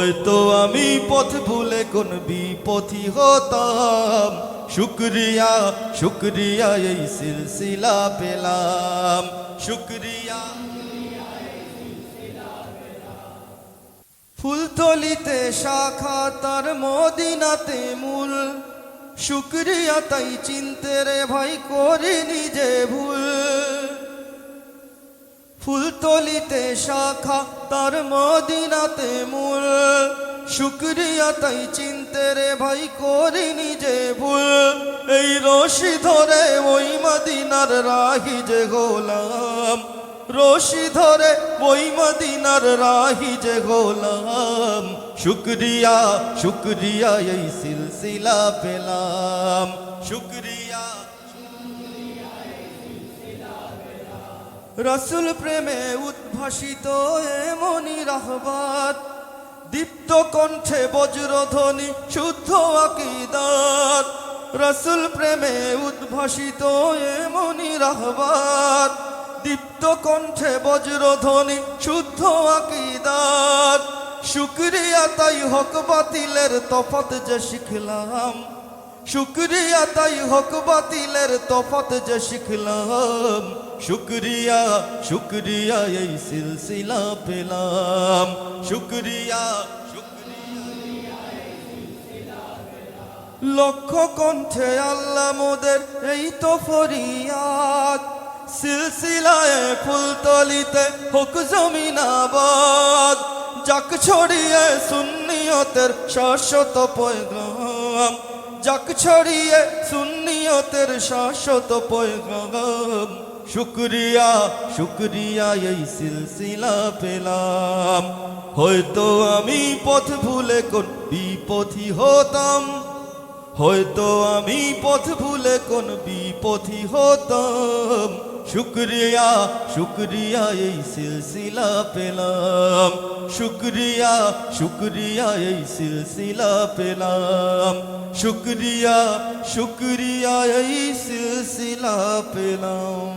হয়তো আমি পথ ভুলে কোন বিপথী হতাম, শুকরিয়া শুকরিয়া এই সিলসিলা পেলাম, শুকরিয়া। ফুলতলিতে শাখা তার মদিনাতে মূল, শুকরিয়া তাই চিনতে রে ভাই করিনি যে ভুল। ফুলতলিতে শাখা তার মদিনাতে মূল, শুকরিয়া তাই চিনতে রে ভাই করিনি যে ভুল। এই রশি ধরে ওই মদিনার রাহি যে গোলাম, রশি ধরে ওই মদিনার রাহি যে গোলাম, শুকরিয়া শুকরিয়া এই সিলসিলা পেলাম, শুকরিয়া। রসুল প্রেমে উদ্ভাসিত এমনি রাহবাত, দীপ্ত কণ্ঠে বজ্রধ্বনি শুদ্ধ আকীদাত। রসুল প্রেমে উদ্ভাসিত এমনি রাহবাত, দীপ্ত কণ্ঠে বজ্রধ্বনি শুদ্ধ আকীদাত। শুকরিয়া তাই হক বাতিলের তফাত যে শিখলাম, শুকরিয়া তাই হক বাতিলের তফাত যে শিখলাম, শুকরিয়া শুকরিয়া এই সিলসিলা পেলাম, শুকরিয়া শুকরিয়া। লক্ষ কণ্ঠে আল্লাহ মোদের এই তো ফরিয়াদ, সিলসিলায় ফুলতলিতে হোক জমিন আবাদ। যাক ছড়িয়ে সুন্নিয়তের শাশ্বত পয়গাম, যাক ছড়িয়ে সুন্নিয়তের শাশ্বত পয়গাম, শুকরিয়া শুকরিয়া এই সিলসিলা পেলাম। হয়তো আমি পথ ভুলে কোন বিপথী হতাম, হয়তো আমি পথ ভুলে কোন বিপথী হতাম, শুকরিয়া শুকরিয়া এই সিলসিলা পেলাম, শুকরিয়া শুকরিয়া এই সিলসিলা পেলাম, শুকরিয়া শুকরিয়া এই সিলসিলা পেলাম।